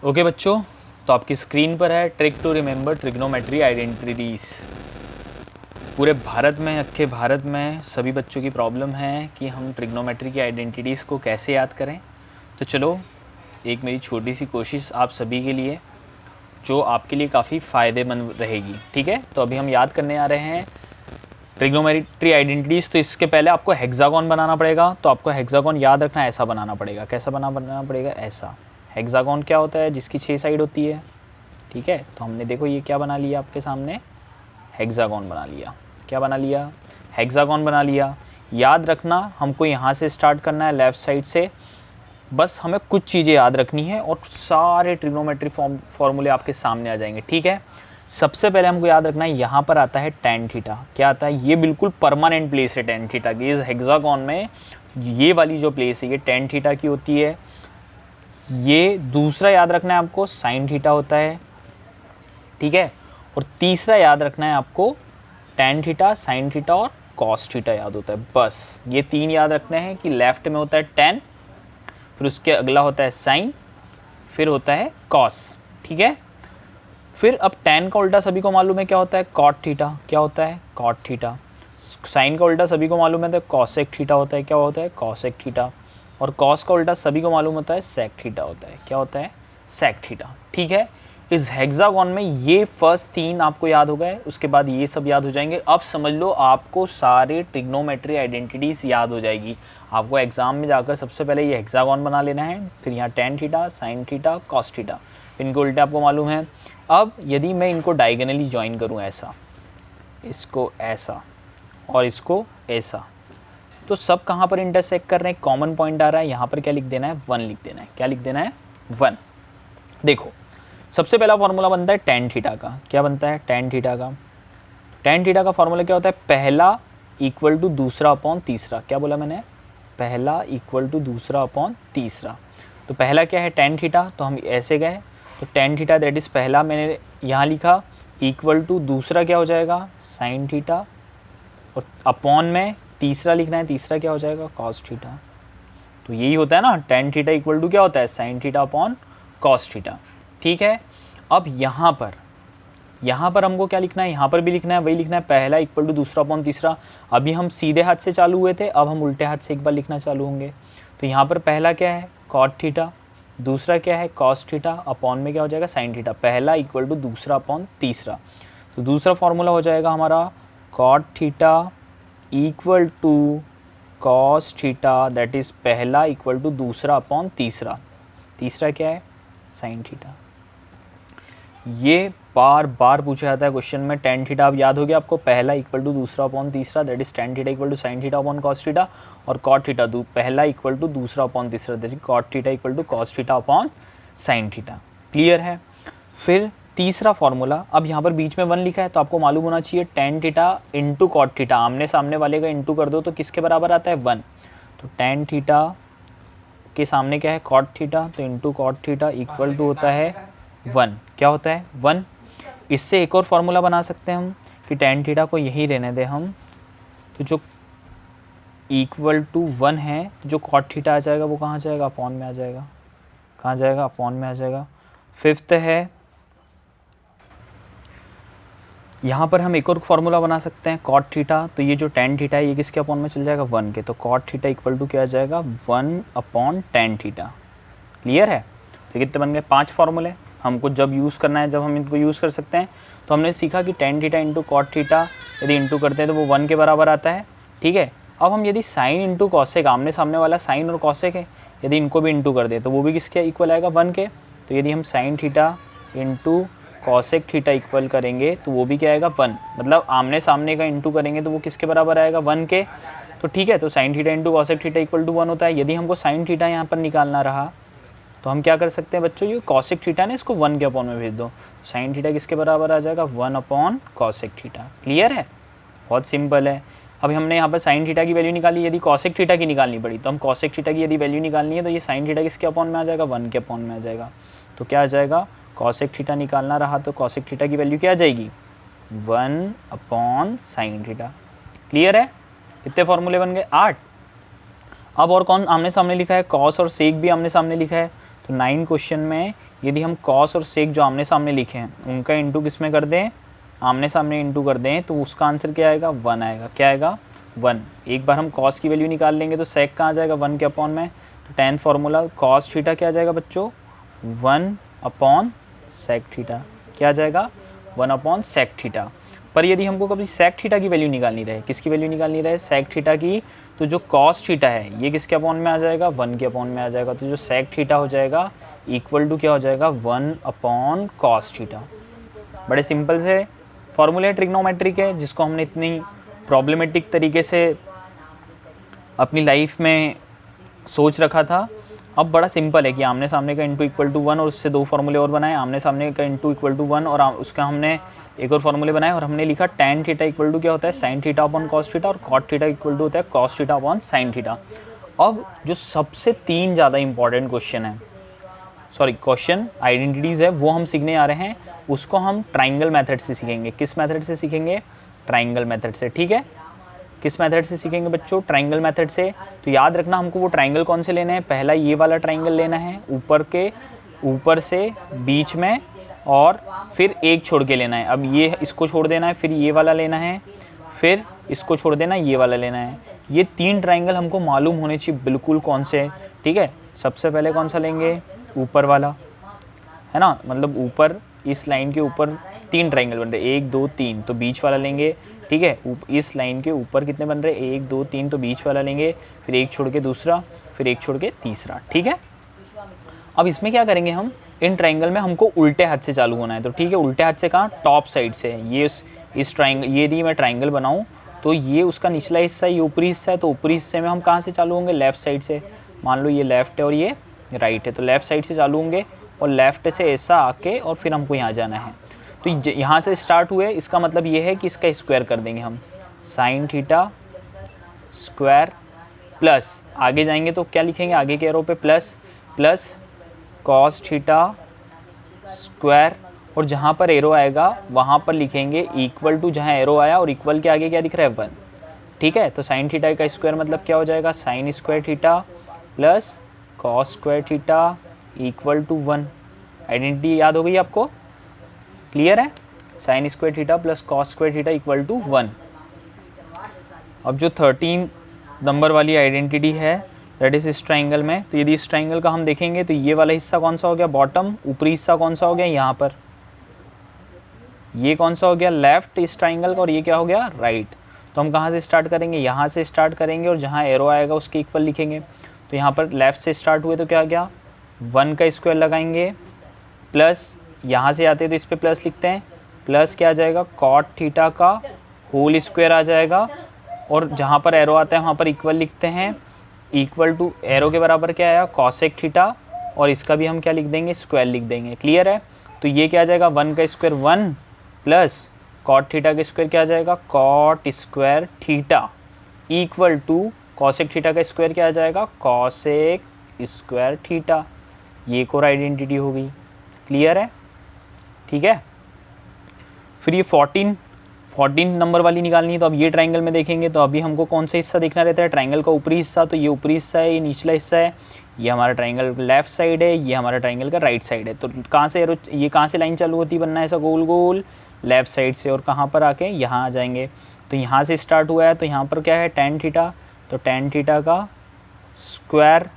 Okay बच्चों, तो आपकी स्क्रीन पर है trick to remember trigonometry identities. पूरे भारत में, अख्खे भारत में सभी बच्चों की प्रॉब्लम है कि हम ट्रिग्नोमेट्री की आइडेंटिटीज़ को कैसे याद करें। तो चलो, एक मेरी छोटी सी कोशिश आप सभी के लिए, जो आपके लिए काफ़ी फ़ायदेमंद रहेगी। ठीक है, तो अभी हम याद करने आ रहे हैं ट्रिग्नोमेट्री आइडेंटिटीज़। तो इसके पहले आपको हेक्सागोन बनाना पड़ेगा। तो आपको हेक्सागोन याद रखना, ऐसा बनाना पड़ेगा। कैसा बनाना पड़ेगा? ऐसा। हेक्सागोन क्या होता है? जिसकी 6 साइड होती है। ठीक है, तो हमने देखो ये क्या बना लिया आपके सामने, हेक्सागोन बना लिया। क्या बना लिया? हेक्सागोन बना लिया। याद रखना, हमको यहाँ से स्टार्ट करना है, लेफ़्ट साइड से। बस हमें कुछ चीज़ें याद रखनी है और सारे ट्रिग्नोमेट्री फॉर्मूले आपके सामने आ जाएंगे। ठीक है, सबसे पहले हमको याद रखना है, यहाँ पर आता है tan थीटा। क्या आता है? ये बिल्कुल परमानेंट प्लेस है tan थीटा की। इस हेक्सागोन में ये वाली जो प्लेस है ये tan थीटा की होती है। ये दूसरा याद रखना है आपको, sin थीटा होता है। ठीक है, और तीसरा याद रखना है आपको, tan थीटा, sin थीटा और cos थीटा याद होता है। बस ये 3 याद रखने हैं कि लेफ्ट में होता है tan, फिर उसके अगला होता है sin, फिर होता है cos। ठीक है, फिर अब tan का उल्टा सभी को मालूम है क्या होता है? cot theta. क्या होता है? cot theta. sin का उल्टा सभी को मालूम है तो cosec थीटा होता है। क्या होता है? cosec theta. और cos का उल्टा सभी को मालूम होता है sec थीटा होता है। क्या होता है? sec theta. ठीक है, इस हेक्सागोन में ये फर्स्ट 3 आपको याद हो गए, उसके बाद ये सब याद हो जाएंगे। अब समझ लो, आपको सारे ट्रिग्नोमेट्री आइडेंटिटीज़ याद हो जाएगी। आपको एग्जाम में जाकर सबसे पहले ये हेक्सागोन बना लेना है, फिर यहाँ tan theta, sin theta, cos theta, इनके उल्टे आपको मालूम है। अब यदि मैं इनको डायगोनली ज्वाइन करूँ, ऐसा, इसको ऐसा और इसको ऐसा, तो सब कहाँ पर इंटरसेक्ट कर रहे हैं? कॉमन पॉइंट आ रहा है। यहाँ पर क्या लिख देना है? 1 लिख देना है। क्या लिख देना है? 1। देखो, सबसे पहला फॉर्मूला बनता है tan थीटा का। क्या बनता है? tan थीटा का। tan थीटा का फॉर्मूला क्या होता है? पहला इक्वल टू दूसरा अपॉन तीसरा। क्या बोला मैंने? पहला इक्वल टू दूसरा अपॉन तीसरा। तो पहला क्या है? tan theta. तो हम ऐसे गए, तो tan थीटा दैट इज़ पहला मैंने यहाँ लिखा, इक्वल टू दूसरा क्या हो जाएगा? sin थीटा, और अपॉन में तीसरा लिखना है, तीसरा क्या हो जाएगा? cos theta. तो यही होता है ना, tan थीटा इक्वल टू क्या होता है? sin theta upon cos theta. ठीक है, अब यहाँ पर हमको क्या लिखना है? यहाँ पर भी लिखना है, वही लिखना है, पहला इक्वल टू दूसरा अपॉन तीसरा। अभी हम सीधे हाथ से चालू हुए थे, अब हम उल्टे हाथ से एक बार लिखना चालू होंगे। तो यहाँ पर पहला क्या है? cot थीटा, दूसरा क्या है? cos थीटा, अपॉन में क्या हो जाएगा? sin theta. पहला इक्वल टू दूसरा अपॉन तीसरा। तो दूसरा फॉर्मूला हो जाएगा हमारा cot theta equal to cos theta, that is पहला इक्वल टू दूसरा अपॉन तीसरा। तीसरा क्या है? sin theta. ये बार बार पूछा जाता है क्वेश्चन में। tan थीटा अब याद हो गया आपको, पहला इक्वल टू दूसरा अपॉन तीसरा, that is tan theta equal to sin theta upon cos theta. और cot थीटा पहला इक्वल टू दूसरा अपॉन तीसरा, that is cot theta equal to cos theta upon sin theta. Clear है? फिर तीसरा formula, अब यहाँ पर बीच में 1 लिखा है, तो आपको मालूम होना चाहिए tan theta into cot theta. आमने सामने वाले का इंटू कर दो तो किसके बराबर आता है? 1। तो tan थीटा के सामने क्या है? cot थीटा, तो into cot theta equal to होता है 1। क्या होता है? 1। इससे एक और फार्मूला बना सकते हैं हम कि tan थीटा को यही रहने दें हम, तो जो इक्वल टू 1 है, तो जो cot थीटा आ जाएगा वो कहाँ जाएगा? अपॉन में आ जाएगा। कहाँ जाएगा? अपॉन में आ जाएगा। फिफ्थ है, यहाँ पर हम एक और फार्मूला बना सकते हैं cot थीटा। तो ये जो tan थीटा है ये किसके अपॉन में चल जाएगा? 1 के। तो cot थीटा इक्वल टू क्या आ जाएगा? 1 अपॉन tan थीटा। क्लियर है? तो कितने बन गए? 5 फार्मूले। हमको जब यूज़ करना है, जब हम इनको यूज़ कर सकते हैं। तो हमने सीखा कि tan theta into cot theta यदि इंटू करते हैं तो वो 1 के बराबर आता है। ठीक है, अब हम यदि sin इंटू cosec, आमने सामने वाला sin और cosec है, यदि इनको भी इंटू कर दे तो वो भी किसके इक्वल आएगा? 1 के। तो यदि हम sin theta into cosec theta equal करेंगे तो वो भी क्या आएगा? 1। मतलब आमने सामने का इंटू करेंगे तो वो किसके बराबर आएगा? 1 के। तो ठीक है, तो sin theta into cosec theta equal to 1 होता है। यदि हमको sin थीटा यहाँ पर निकालना रहा तो हम क्या कर सकते हैं बच्चों? ये cosec थीटा ने इसको 1 के अपॉन में भेज दो, sin थीटा किसके बराबर आ जाएगा? 1 अपॉन cosec थीटा। क्लियर है? बहुत सिंपल है। अभी हमने यहाँ पर sin थीटा की वैल्यू निकाली, यदि cosec थीटा की निकालनी पड़ी तो हम cosec थीटा की यदि वैल्यू निकालनी है तो ये sin थीटा किसके अपॉन में आ जाएगा? 1 के अपॉन में आ जाएगा। तो क्या आ जाएगा? cosec थीटा निकालना रहा तो cosec थीटा की वैल्यू क्या आ जाएगी? 1 अपॉन sin थीटा। क्लियर है? कितने फॉर्मूले बन गए? 8। अब और कौन आमने सामने लिखा है? cos और sec भी आमने सामने लिखा है। तो 9 क्वेश्चन में यदि हम कॉस और सेक जो आमने सामने लिखे हैं उनका इंटू किस में कर दें, आमने सामने इंटू कर दें, तो उसका आंसर क्या आएगा, 1 आएगा। क्या आएगा, 1। एक बार हम कॉस की वैल्यू निकाल लेंगे तो सेक कहाँ आ जाएगा, 1 के अपॉन में। तो 10 फार्मूला कॉस थीटा क्या आ जाएगा बच्चों, 1 अपॉन सेक थीटा। क्या आ जाएगा, 1 अपॉन सेक थीटा। पर यदि हमको कभी सेक थीटा की वैल्यू निकालनी रहे, किसकी वैल्यू निकालनी रहे, सेक थीटा की, तो जो कॉस थीटा है ये किसके अपॉन में आ जाएगा, 1 के अपॉन में आ जाएगा। तो जो सेक थीटा हो जाएगा इक्वल टू क्या हो जाएगा, 1 अपॉन कॉस थीटा। बड़े सिंपल से फॉर्मूले ट्रिग्नोमेट्री के, जिसको हमने इतनी प्रॉब्लमेटिक तरीके से अपनी लाइफ में सोच रखा था। अब बड़ा सिंपल है कि आमने सामने का इंटू इक्वल टू 1 और उससे 2 फार्मूले और बनाए, आमने सामने का इंटू इक्वल टू 1 और उसका हमने एक और फार्मूले बनाए, और हमने लिखा tan थीटा इक्वल टू क्या होता है, sine theta upon cos theta, और कॉट थीटा इक्वल टू होता है cos theta upon sine theta. अब जो सबसे 3 ज़्यादा इंपॉर्टेंट क्वेश्चन है, सॉरी क्वेश्चन आइडेंटिटीज़ है, वो हम सीखने आ रहे हैं। उसको हम ट्राइंगल मेथड से सीखेंगे। किस मेथड से सीखेंगे, ट्राइंगल मेथड से। ठीक है, किस मेथड से सीखेंगे बच्चों, ट्राइंगल मेथड से। तो याद रखना हमको वो ट्राइंगल कौन से लेने हैं, पहला ये वाला ट्राइंगल लेना है, ऊपर से बीच में, और फिर एक छोड़ के लेना है। अब ये इसको छोड़ देना है, फिर ये वाला लेना है, फिर इसको छोड़ देना, ये वाला लेना है। ये 3 ट्राइंगल हमको मालूम होने चाहिए बिल्कुल कौन से। ठीक है, सबसे पहले कौन सा लेंगे, ऊपर वाला, है ना, मतलब ऊपर इस लाइन के ऊपर 3 ट्राइंगल बन रहे, 1 2 3, तो बीच वाला लेंगे। ठीक है, इस लाइन के ऊपर कितने बन रहे, 1 2 3, तो बीच वाला लेंगे, फिर एक छोड़ के दूसरा, फिर एक छोड़ के तीसरा। ठीक है, अब इसमें क्या करेंगे हम, इन ट्राइंगल में हमको उल्टे हाथ से चालू होना है। तो ठीक है, उल्टे हाथ से कहाँ, टॉप साइड से। ये इस ट्राइंगल, ये यदि मैं ट्राइंगल बनाऊँ तो ये उसका निचला हिस्सा है, ये ऊपरी हिस्सा है, तो ऊपरी हिस्से में हम कहाँ से चालू होंगे, लेफ़्ट साइड से। मान लो ये लेफ़्ट है और ये राइट है, तो लेफ़्ट साइड से चालू होंगे, और लेफ़्ट से ऐसा आके और फिर हमको यहाँ जाना है। तो यहाँ से स्टार्ट हुए, इसका मतलब ये है कि इसका स्क्वायर कर देंगे हम, साइन थीटा स्क्वायर, प्लस आगे जाएंगे तो क्या लिखेंगे, आगे के एरो पे प्लस कॉस थीटा स्क्वायर, और जहाँ पर एरो आएगा वहाँ पर लिखेंगे इक्वल टू, जहाँ एरो आया और इक्वल के आगे क्या दिख रहा है, 1। ठीक है, तो साइन थीटा का स्क्वायर मतलब क्या हो जाएगा, sine square theta plus cos square theta equal to 1। Identity याद हो गई आपको, क्लियर है, sine square theta plus cos square theta equal to 1। अब जो 13 नंबर वाली आइडेंटिटी है दैट इज इस ट्राइंगल में, तो यदि इस ट्राइंगल का हम देखेंगे तो ये वाला हिस्सा कौन सा हो गया, बॉटम, ऊपरी हिस्सा कौन सा हो गया, यहाँ पर ये कौन सा हो गया, लेफ्ट इस ट्राइंगल का, और ये क्या हो गया, राइट। तो हम कहाँ से स्टार्ट करेंगे, यहाँ से स्टार्ट करेंगे, और जहाँ एरो आएगा उसके इक्वल लिखेंगे। तो यहाँ पर लेफ़्ट से स्टार्ट हुए तो क्या गया, 1 का स्क्वायर लगाएंगे, प्लस यहाँ से आते हैं तो इस पर प्लस लिखते हैं, प्लस क्या आ जाएगा, कॉट थीटा का होल स्क्वायर आ जाएगा, और जहाँ पर एरो आता है वहाँ पर इक्वल लिखते हैं, इक्वल टू एरो के बराबर क्या आया, कॉसेक थीटा, और इसका भी हम क्या लिख देंगे, स्क्वायर लिख देंगे। क्लियर है, तो ये क्या आ जाएगा, 1 का स्क्वायर 1 प्लस कॉट थीटा का स्क्वायर क्या आ जाएगा, cot square theta equal to cosec theta का स्क्वायर क्या आ जाएगा, कॉसेक स्क्वायर थीटा। ये एक और आइडेंटिटी हो गई। क्लियर है, ठीक है। फिर ये 14 नंबर वाली निकालनी है, तो अब ये ट्राइंगल में देखेंगे तो अभी हमको कौन सा हिस्सा देखना रहता है, ट्राइंगल का ऊपरी हिस्सा। तो ये ऊपरी हिस्सा है, ये निचला हिस्सा है, ये हमारा ट्राइंगल लेफ्ट साइड है, ये हमारा ट्राइंगल का राइट साइड है। तो कहाँ से ये कहाँ से लाइन चालू होती है बनना है ऐसा गोल गोल, लेफ्ट साइड से, और कहाँ पर आके यहाँ आ जाएंगे। तो यहाँ से स्टार्ट हुआ है, तो यहाँ पर क्या है, tan थीटा, तो tan थीटा का स्क्वायर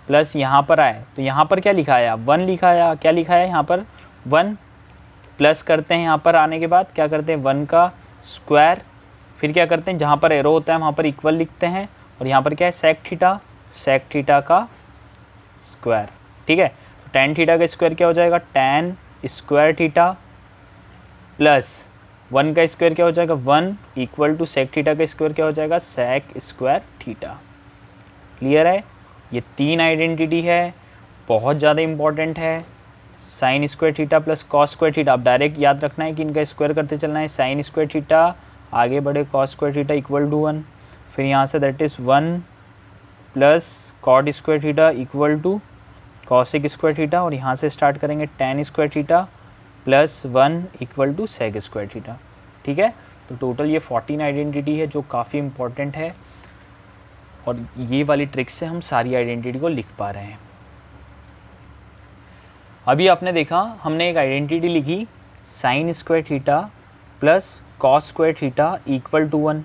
प्लस यहाँ पर आए तो यहाँ पर क्या लिखा है, 1 लिखा है, क्या लिखा है यहाँ पर 1, प्लस करते हैं यहाँ पर आने के बाद क्या करते हैं 1 का स्क्वायर, फिर क्या करते हैं जहाँ पर एरो होता है वहाँ पर इक्वल लिखते हैं, और यहाँ पर क्या है सेक थीटा का स्क्वायर। ठीक है, तो tan थीटा का स्क्वायर क्या हो जाएगा, tan स्क्वायर थीटा प्लस 1 का स्क्वायर क्या हो जाएगा 1 इक्वल टू सेक थीटा का स्क्वायर क्या हो जाएगा, सेक स्क्वायर थीटा। क्लियर है, ये 3 आइडेंटिटी है, बहुत ज़्यादा इंपॉर्टेंट है। Sine square theta plus cos square theta, आप डायरेक्ट याद रखना है कि इनका स्क्वायर करते चलना है। साइन स्क्वायर थीटा आगे बढ़े cos square theta equal to 1, फिर यहाँ से that is 1 plus cot square theta equal to cosec square theta, और यहाँ से स्टार्ट करेंगे tan square theta plus 1 equal to sec square theta. ठीक है, तो टोटल ये 14 आइडेंटिटी है जो काफ़ी इंपॉर्टेंट है, और ये वाली ट्रिक से हम सारी आइडेंटिटी को लिख पा रहे हैं। अभी आपने देखा हमने एक आइडेंटिटी लिखी sine square theta plus cos square theta equal to 1।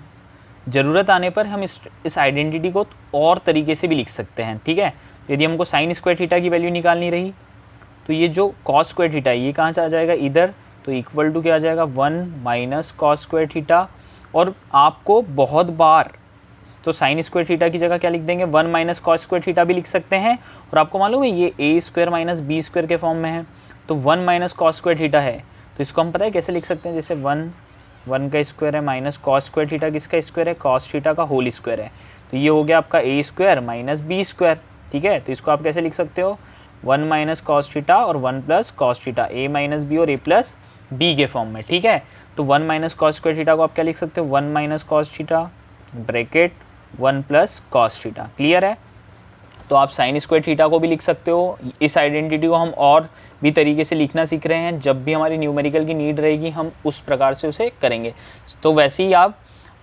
ज़रूरत आने पर हम इस आइडेंटिटी को और तरीके से भी लिख सकते हैं, ठीक है। यदि हमको साइन स्क्वायर थीटा की वैल्यू निकालनी रही तो ये जो कॉस स्क्वायर थीटा है ये कहाँ से आ जाएगा, इधर, तो इक्वल टू क्या आ जाएगा 1 माइनस कॉस स्क्वायर थीटा। और आपको बहुत बार तो साइन स्क्वायर थीटा की जगह क्या लिख देंगे 1 माइनस कॉस स्क्वायर थीटा भी लिख सकते हैं। और आपको मालूम है ये ए स्क्वायर माइनस बी स्क्वायर के फॉर्म में है, तो 1 माइनस कॉस स्क्वायर थीटा है, तो इसको हम पता है कैसे लिख सकते हैं, जैसे 1 का स्क्वायर है माइनस कॉस स्क्वायर थीटा किसका स्क्वायर है, कॉस थीटा का होल स्क्वायर है, तो ये हो गया आपका ए स्क्वायर माइनस बी स्क्वायर, ठीक है। तो इसको आप कैसे लिख सकते हो 1 माइनस कॉस थीटा और 1 प्लस कॉस थीटा, ए माइनस बी और ए प्लस बी के फॉर्म में, ठीक है। तो 1 माइनस कॉस स्क्वायर थीटा को आप क्या लिख सकते हो 1 minus cos theta bracket 1 plus cos theta, clear है। तो आप साइन स्क्वायर थीटा को भी लिख सकते हो। इस आइडेंटिटी को हम और भी तरीके से लिखना सीख रहे हैं, जब भी हमारी न्यूमेरिकल की नीड रहेगी हम उस प्रकार से उसे करेंगे। तो वैसे ही आप,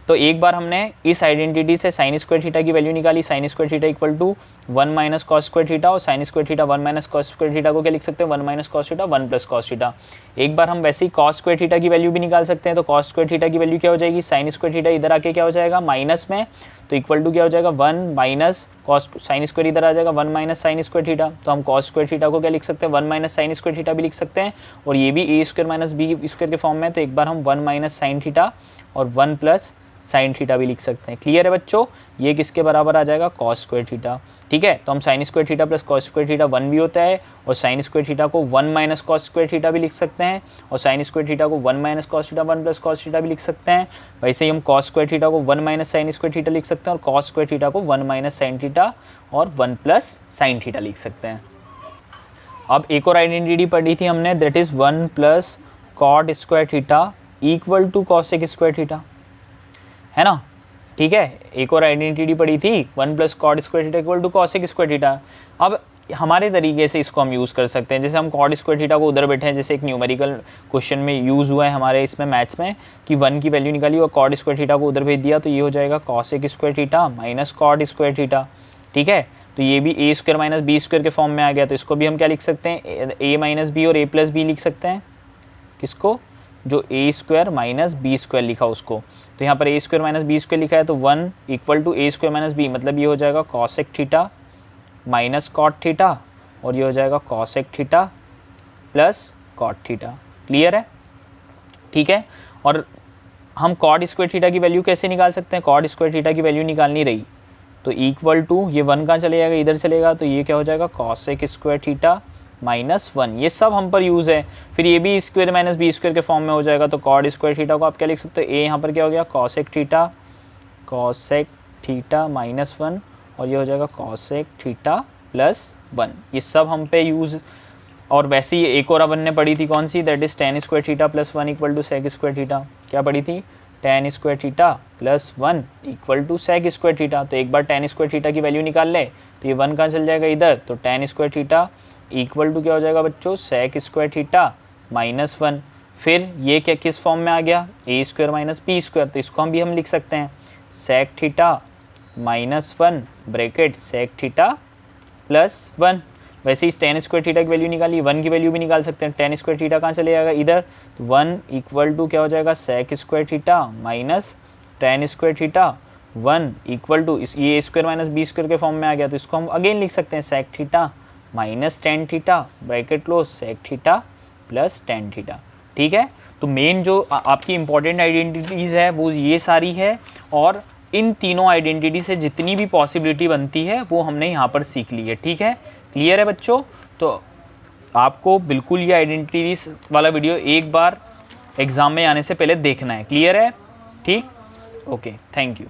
तो एक बार हमने इस आइडेंटिटी से साइन स्क्वायर थीटा की वैल्यू निकाली, sine square theta equal to 1 minus cos square theta, और sine square theta 1 minus cos square theta को क्या लिख सकते हैं 1 minus cos theta 1 plus cos theta. एक बार हम वैसे ही कॉस स्क्वायर थीटा की वैल्यू भी निकाल सकते हैं, तो कॉस स्क्वायर थीटा की वैल्यू क्या हो जाएगी, साइन स्क्वायर थीटा इधर आके क्या हो जाएगा माइनस में, तो इक्वल टू क्या हो जाएगा 1 माइनस कॉस साइन स्क्वायर इधर आ जाएगा 1 माइनस साइन स्क्वायर थीटा। तो हम कॉस स्क्वायर थीटा को क्या लिख सकते हैं 1 माइनस साइन स्क्वायर थीटा भी लिख सकते हैं, और ये भी A square minus B square के फॉर्म में है, तो एक बार हम 1 माइनस साइन थीटा और 1 प्लस साइन थीटा भी लिख सकते हैं। क्लियर है बच्चों, ये किसके बराबर आ जाएगा कॉस स्क्वायर थीटा, ठीक है। तो हम sign square theta plus cos square theta 1 भी होता है, और साइन स्क्वायर थीटा को 1 माइनस कॉस स्क्वायर थीटा भी लिख सकते हैं, और साइन स्क्वायर थीटा को 1 minus cos theta 1 plus cos theta भी लिख सकते हैं। वैसे ही हम कॉस स्क्वायर थीटा को 1 माइनस साइन स्क्वायर थीटा लिख सकते हैं, और कॉस स्क्वायर थीटा को 1 माइनस साइन थीटा और 1 प्लस साइन थीटा लिख सकते हैं। अब एक और आइडेंटिटी पढ़ी थी हमने, that is 1 plus cot square theta equal to cosec square theta, है ना, ठीक है। एक और आइडेंटिटी पढ़ी थी 1 plus cot square theta equal to cosec square theta. अब हमारे तरीके से इसको हम यूज़ कर सकते हैं, जैसे हम कॉट स्क्वायर थीटा को उधर बैठे हैं, जैसे एक न्यूमेरिकल क्वेश्चन में यूज़ हुआ है हमारे इसमें मैथ्स में कि 1 की वैल्यू निकाली और कॉट स्क्वायर थीटा को उधर भेज दिया, तो ये हो जाएगा cosec square theta minus cot square theta, ठीक है। तो ये भी A square minus B square के फॉर्म में आ गया, तो इसको भी हम क्या लिख सकते हैं ए माइनस बी और ए प्लस बी लिख सकते हैं, किसको, जो A square minus B square लिखा उसको। तो यहाँ पर A square minus B square लिखा है, तो 1 equal to A square minus B, मतलब ये हो जाएगा cosec theta minus cot theta, और ये हो जाएगा cosec theta plus cot theta. Clear है, ठीक है। और हम कॉट स्क्वायर थीटा की वैल्यू कैसे निकाल सकते हैं, कॉट स्क्वायर थीटा की वैल्यू निकालनी रही तो इक्वल टू ये 1 कहाँ चले जाएगा, इधर चलेगा, तो ये क्या हो जाएगा कॉसेक स्क्वायर थीटा माइनस 1, ये सब हम पर यूज़ है। फिर ये भी स्क्वायर माइनस बी स्क्वायर के फॉर्म में हो जाएगा, तो कॉट स्क्वायर थीटा को आप क्या लिख सकते हो, ए यहाँ पर क्या हो गया कॉसेक थीटा माइनस 1, और ये हो जाएगा कॉसेक थीटा प्लस 1, ये सब हम पे यूज़। और वैसे ही एक और अपन ने पढ़ी थी कौन सी, that is tan square theta plus 1 equal to sec square theta. क्या पढ़ी थी, tan square theta plus 1 equal to sec square theta. तो एक बार tan स्क्वायर थीटा की वैल्यू निकाल ले, तो ये 1 कहाँ चल जाएगा इधर, तो tan square theta equal to क्या हो जाएगा बच्चों सेक स्क्वायर थीटा माइनस 1। फिर ये क्या किस फॉर्म में आ गया, A square minus B square, तो इसको हम भी लिख सकते हैं sec theta minus 1 bracket sec theta plus 1। वैसे ही tan स्क्वायर थीटा की वैल्यू निकाली, 1 की वैल्यू भी निकाल सकते हैं, tan स्क्वायर थीटा कहाँ चले जाएगा इधर, तो 1 इक्वल टू क्या हो जाएगा sec square theta minus tan square theta 1 equal to ये स्क्वायर माइनस बी स्क्वायर के फॉर्म में आ गया, तो इसको हम अगेन लिख सकते हैं sec theta minus tan theta bracket close sec theta plus tan theta, ठीक है। तो मेन जो आपकी इंपॉर्टेंट आइडेंटिटीज़ है वो ये सारी है, और इन तीनों आइडेंटिटी से जितनी भी पॉसिबिलिटी बनती है वो हमने यहाँ पर सीख ली है, ठीक है। क्लियर है बच्चों, तो आपको बिल्कुल ये आइडेंटिटीज वाला वीडियो एक बार एग्ज़ाम में आने से पहले देखना है, क्लियर है, ठीक, ओके, थैंक यू।